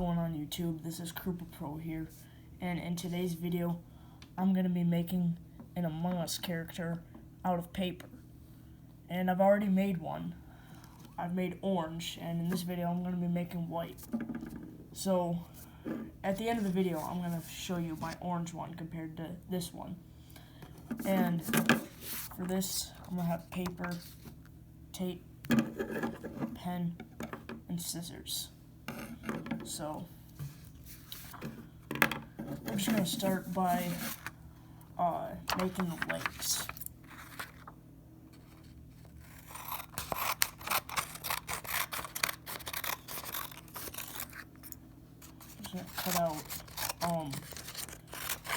going on YouTube? This is Krupa Pro here, and in today's video I'm going to be making an Among Us character out of paper. And I've already made one. I've made orange, and in this video I'm going to be making white. So at the end of the video I'm going to show you my orange one compared to this one. And for this I'm going to have paper, tape, pen, and scissors. So we're just going to start by making the legs. Just going to cut out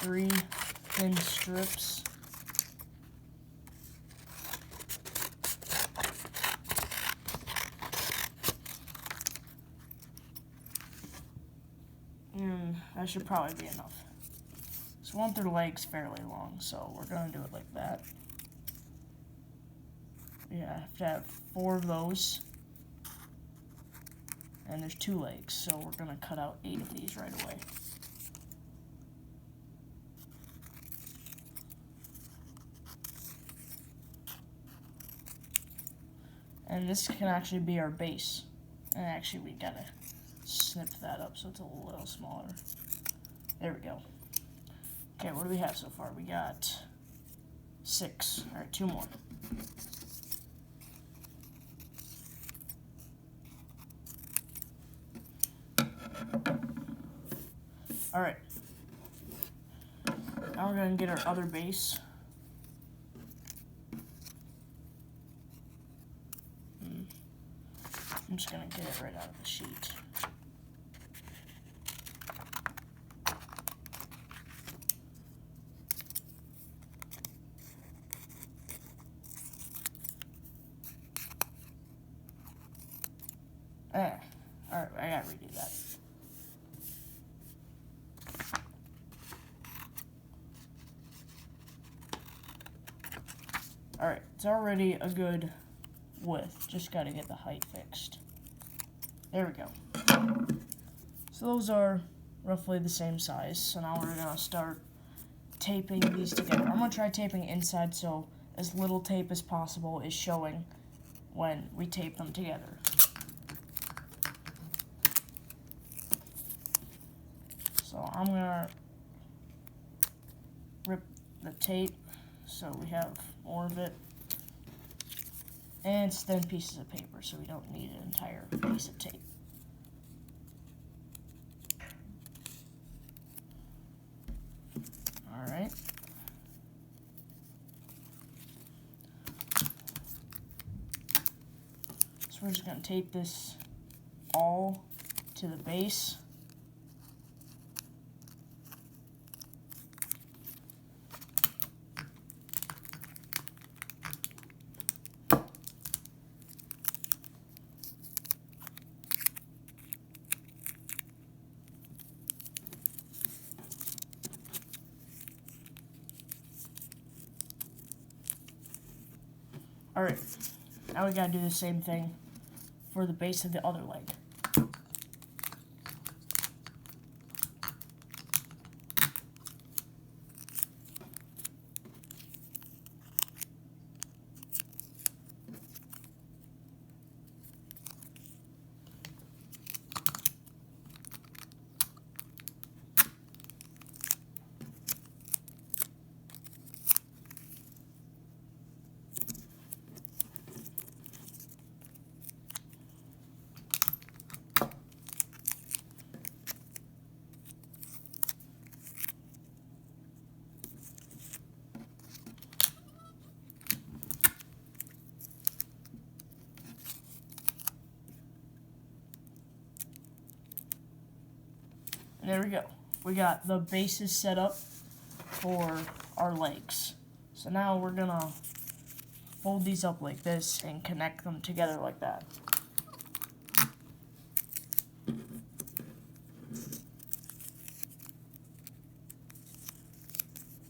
3 thin strips. And that should probably be enough. So we want their legs fairly long, so we're going to do it like that. Yeah, I have to have 4 of those. And there's 2 legs, so we're going to cut out 8 of these right away. And this can actually be our base. And actually we gotta snip that up so it's a little smaller. There we go. Okay, what do we have so far? We got 6. Alright, 2 more. Alright. Now we're gonna get our other base. I'm just gonna get it right out of the sheet. Alright, I gotta redo that. Alright, it's already a good width. Just gotta get the height fixed. There we go. So those are roughly the same size. So now we're gonna start taping these together. I'm gonna try taping inside so as little tape as possible is showing when we tape them together. So I'm gonna rip the tape so we have more of it. And it's thin pieces of paper, so we don't need an entire piece of tape. Alright. So we're just going to tape this all to the base. Alright, now we gotta do the same thing for the base of the other leg. And there we go. We got the bases set up for our legs. So now we're gonna fold these up like this and connect them together like that.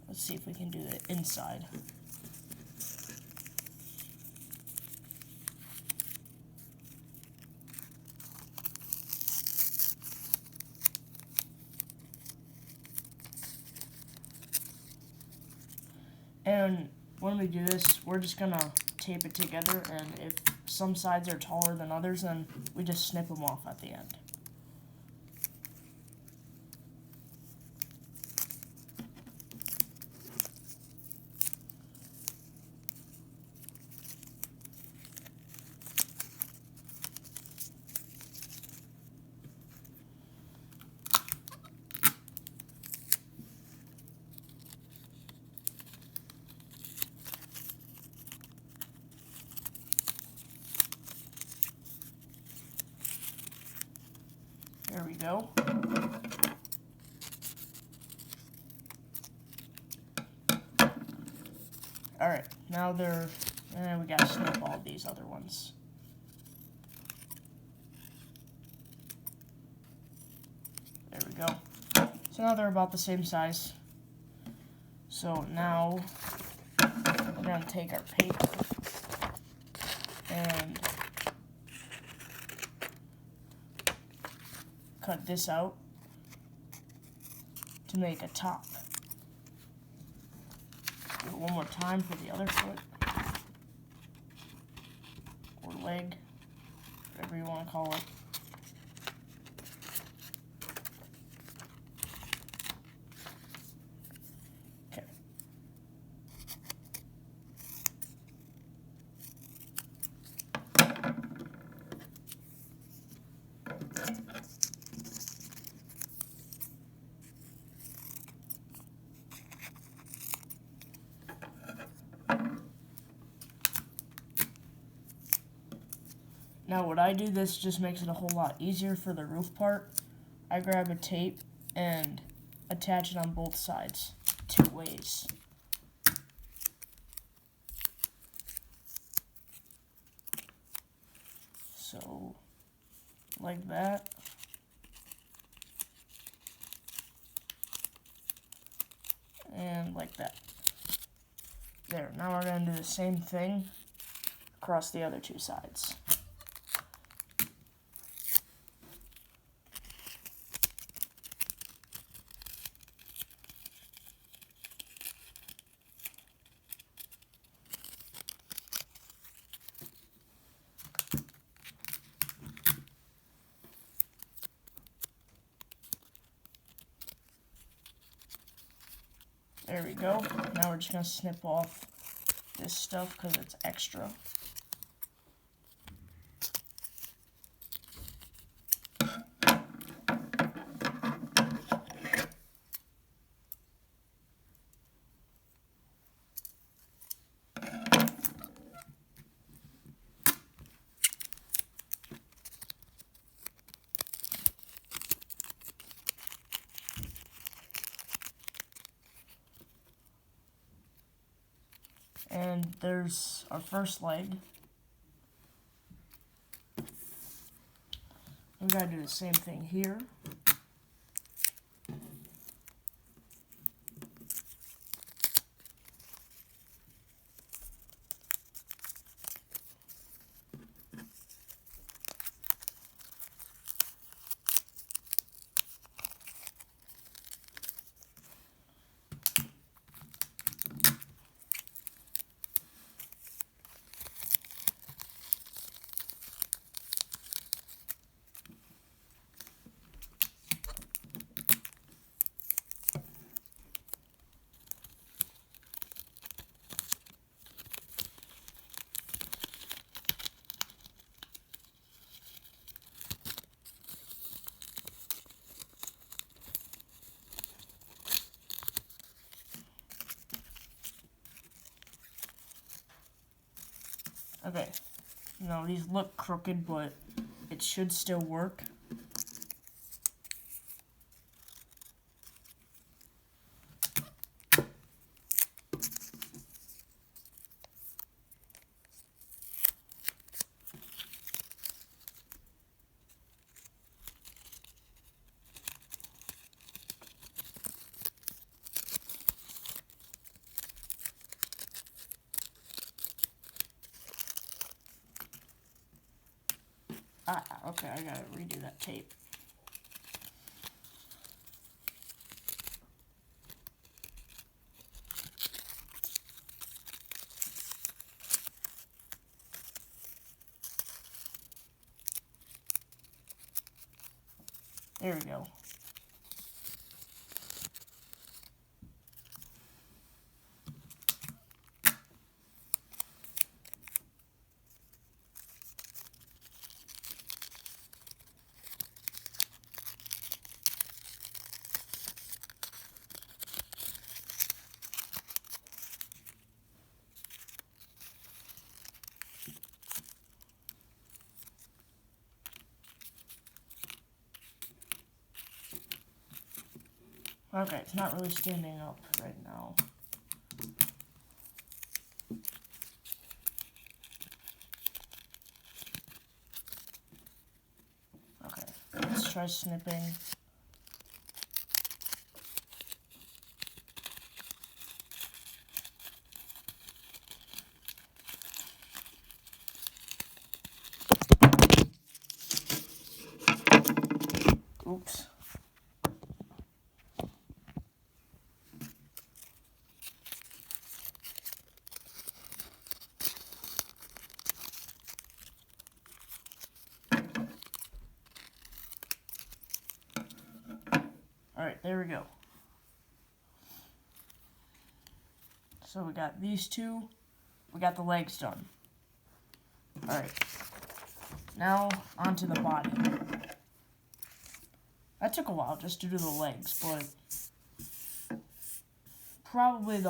Let's see if we can do the inside. And when we do this, we're just gonna tape it together, and if some sides are taller than others, then we just snip them off at the end. There we go. Alright, now we gotta snip all these other ones. There we go. So now they're about the same size. So now we're gonna take our paper and cut this out to make a top. Do it one more time for the other foot or leg, whatever you want to call it. Okay. Now when I do this, just makes it a whole lot easier for the roof part. I grab a tape and attach it on both sides, 2 ways. So, like that. And like that. There, now we're going to do the same thing across the other 2 sides. There we go. Now we're just going to snip off this stuff because it's extra. And there's our first leg. We gotta do the same thing here. Okay, now these look crooked, but it should still work. Okay, I gotta redo that tape. There we go. Okay, it's not really standing up right now. Okay, let's try snipping. Oops. Alright, there we go. So we got these two. We got the legs done. Alright. Now, onto the body. That took a while just to do the legs, but probably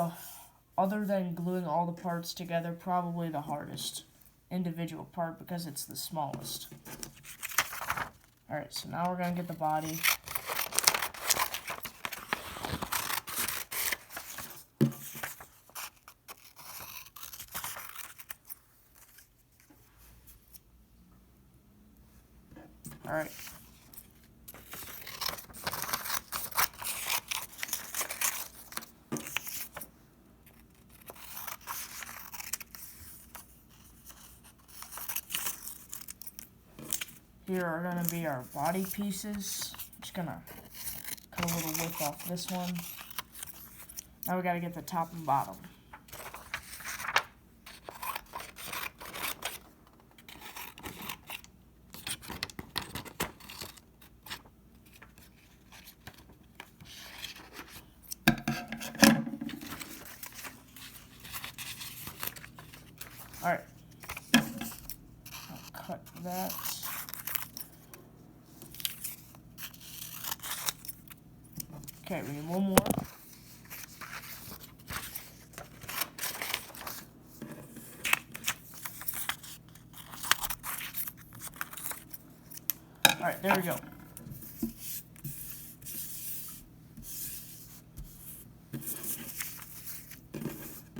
other than gluing all the parts together, probably the hardest individual part because it's the smallest. Alright, so now we're going to get the body. Alright. Here are going to be our body pieces. I'm just going to cut a little width off this one. Now we got to get the top and bottom. Alright. I'll cut that. Okay, we need one more. Alright, there we go.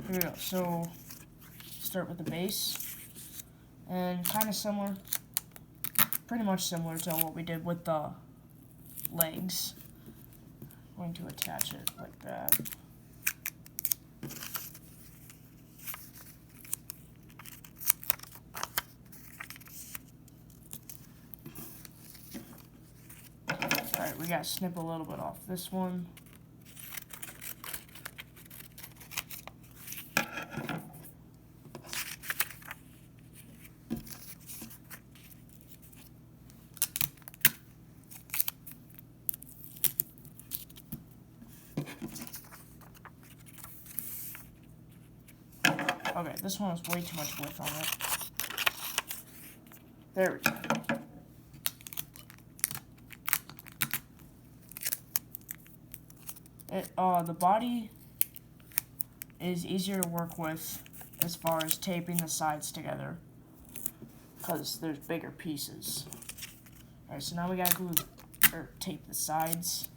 Here we go. So, start with the base. And kind of similar, pretty much similar to what we did with the legs. I'm going to attach it like that. Alright, we gotta snip a little bit off this one. Okay, this one has way too much width on it. There we go. The body is easier to work with as far as taping the sides together because there's bigger pieces. Alright, so now we gotta glue or tape the sides.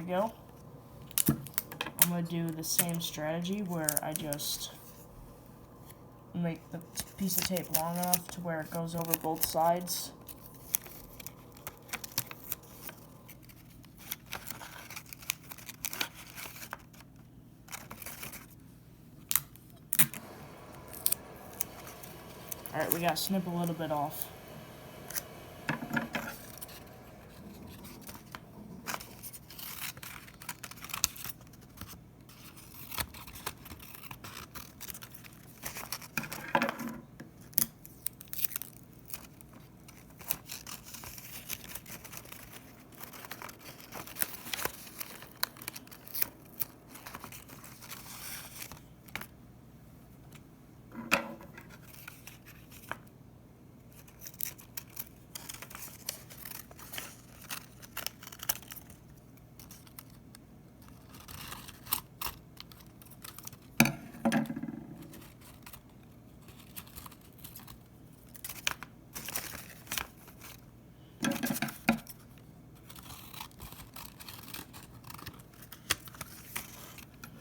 go. I'm going to do the same strategy where I just make the piece of tape long enough to where it goes over both sides. Alright, we gotta snip a little bit off.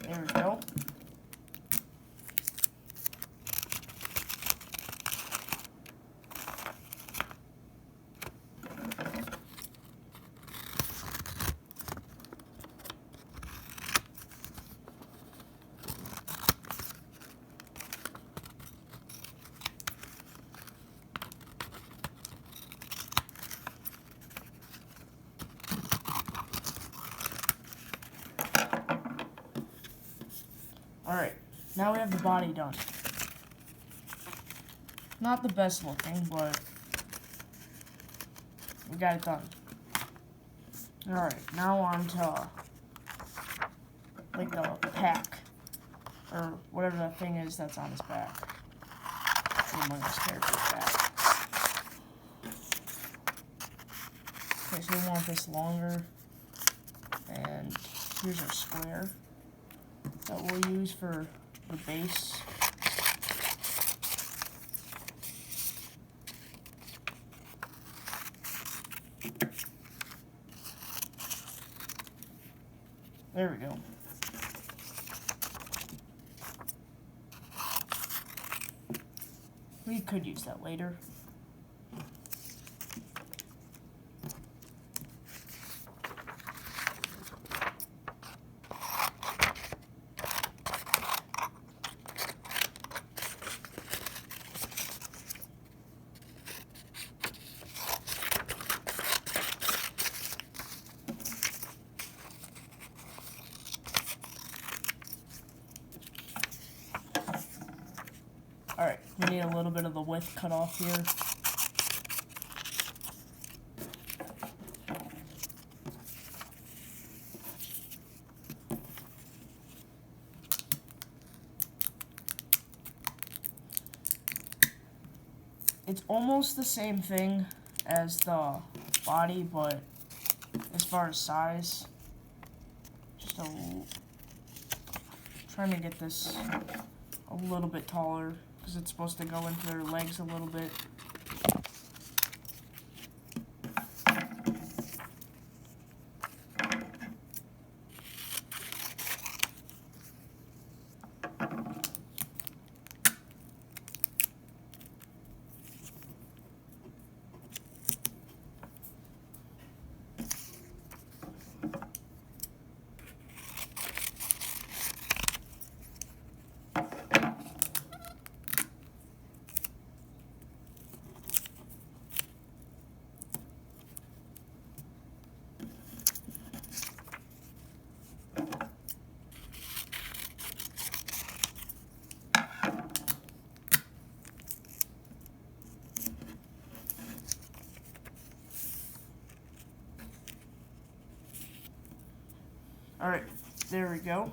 There we go. Alright, now we have the body done. Not the best looking, but we got it done. Alright, now on to like the pack, or whatever that thing is that's on his back. Among his character's back. Okay, so we want this longer, and here's our square that we'll use for the base. There we go. We could use that later. Alright, we need a little bit of the width cut off here. It's almost the same thing as the body, but as far as size, just trying to get this a little bit taller, because it's supposed to go into their legs a little bit. Alright, there we go.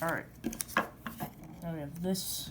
Alright. Now we have this.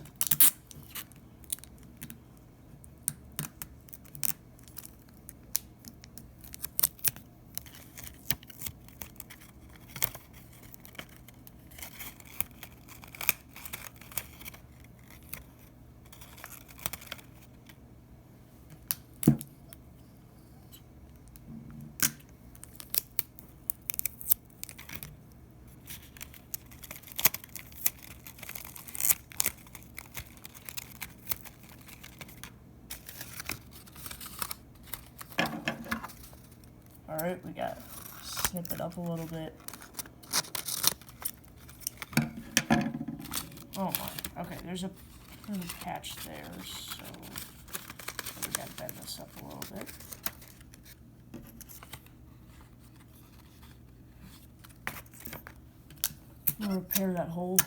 Alright, we got snip it up a little bit. Oh my, okay, there's a patch there, so we gotta bend this up a little bit. I'm gonna repair that hole.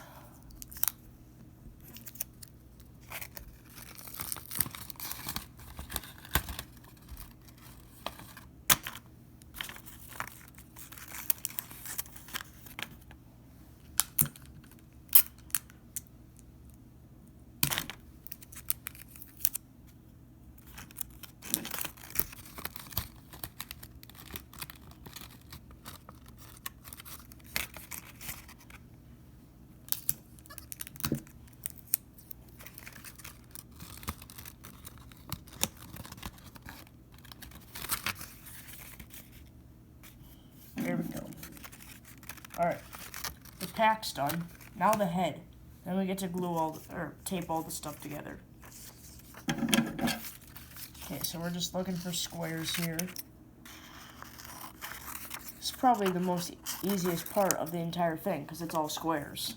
There we go. Alright, the pack's done. Now the head. Then we get to glue or tape all the stuff together. Okay, so we're just looking for squares here. It's probably the most easiest part of the entire thing, because it's all squares.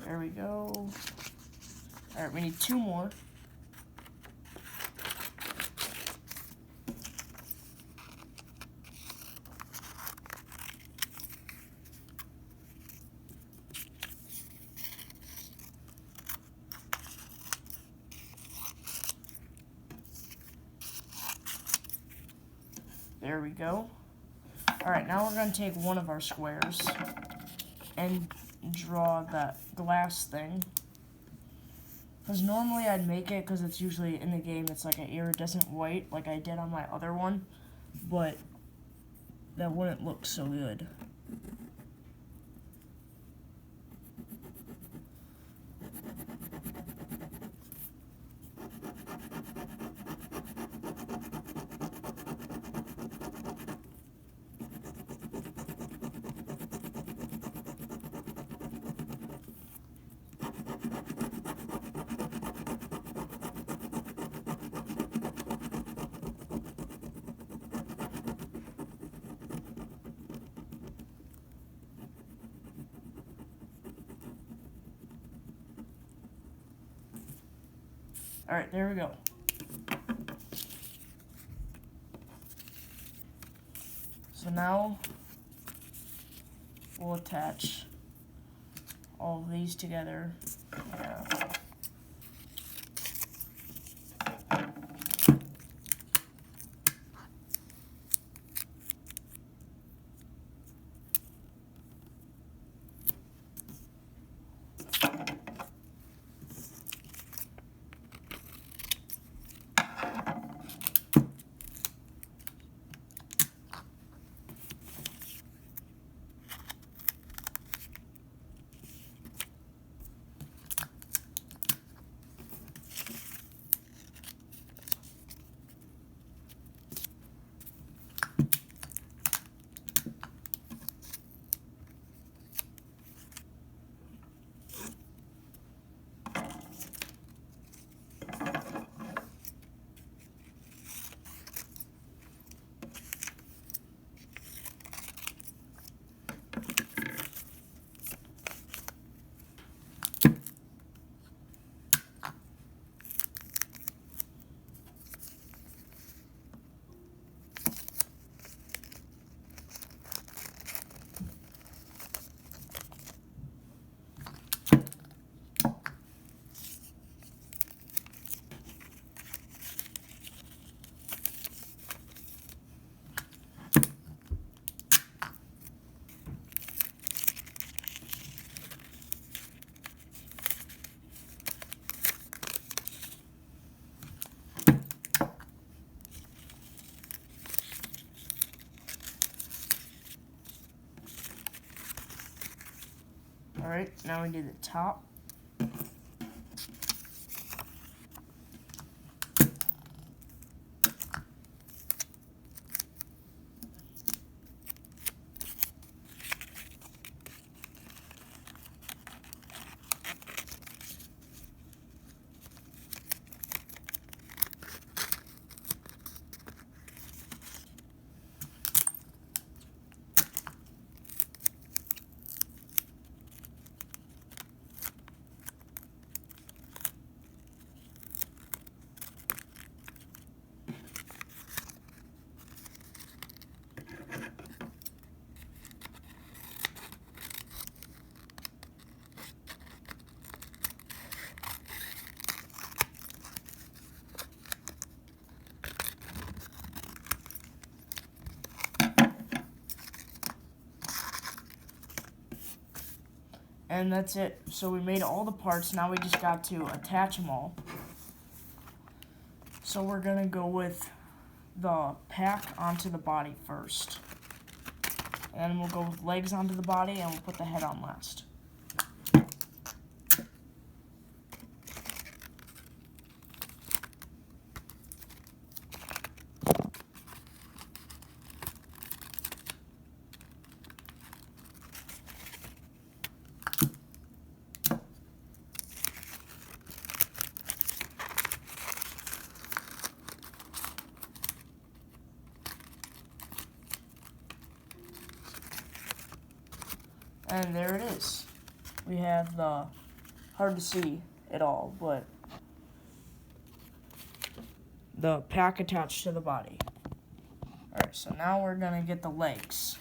There we go. Alright, we need 2 more. There we go. Alright, now we're going to take one of our squares and draw that glass thing. Because normally I'd make it, because it's usually in the game, it's like an iridescent white, like I did on my other one. But that wouldn't look so good. Alright, there we go. So now we'll attach all of these together. Yeah. Alright, now we do the top. And that's it. So we made all the parts. Now we just got to attach them all. So we're going to go with the pack onto the body first. And then we'll go with legs onto the body, and we'll put the head on last. And there it is. We have the, hard to see it all, but the pack attached to the body. Alright, so now we're going to get the legs.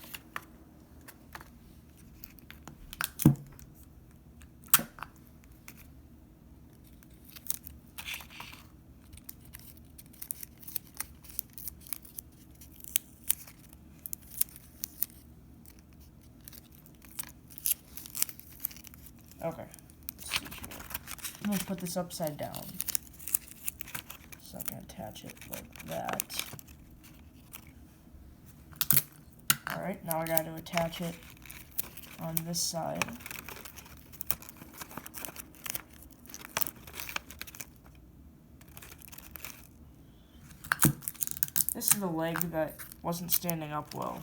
Okay, let's see here. I'm going to put this upside down. So I'm going to attach it like that. Alright, now I got to attach it on this side. This is the leg that wasn't standing up well.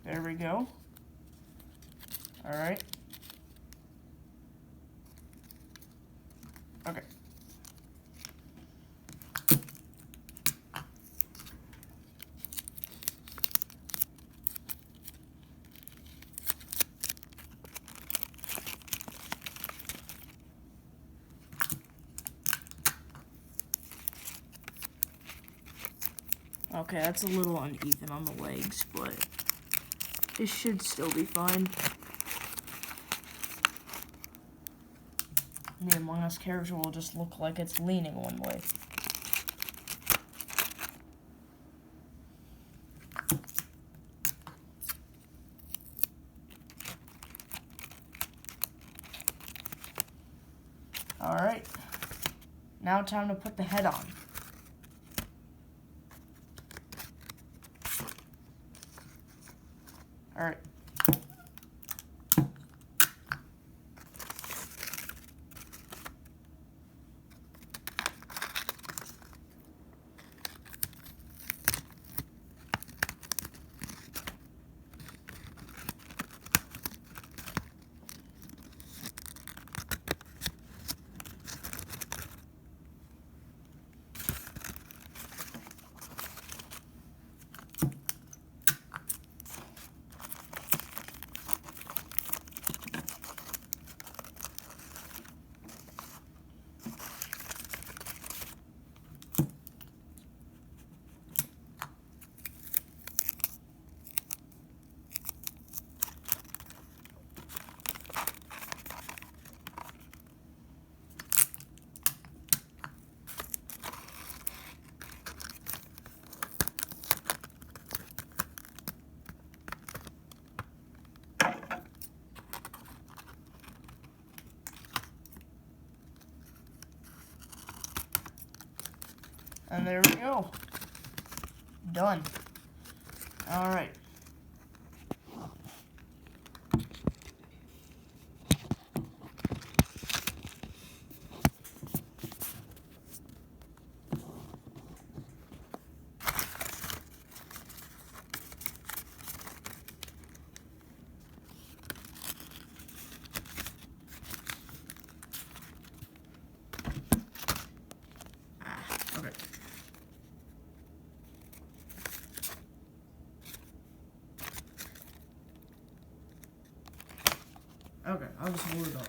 There we go. Alright. Okay. Okay, that's a little uneven on the legs, but it should still be fine. The Among Us character will just look like it's leaning one way. Alright. Now time to put the head on. Alright. And there we go. Done. Alright. Okay. Okay, I'll just hold it up.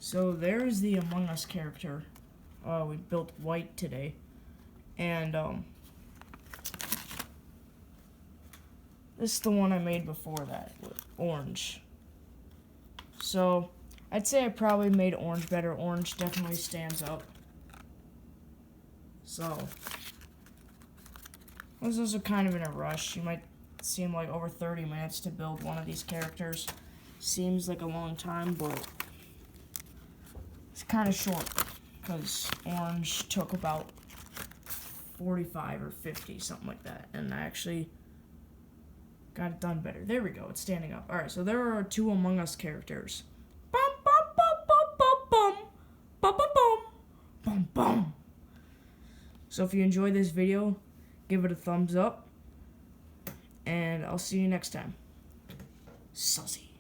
So there's the Among Us character. We built white today. And, this is the one I made before that, with orange. So, I'd say I probably made orange better. Orange definitely stands up. So, I was also kind of in a rush. You might seem like over 30 minutes to build one of these characters. Seems like a long time, but it's kind of short, because orange took about 45 or 50, something like that, and I actually got it done better. There we go, it's standing up. Alright, so there are 2 Among Us characters. Bum bum bum bum bum bum bum bum bum bum bum. So if you enjoyed this video, give it a thumbs up, and I'll see you next time. Sussy.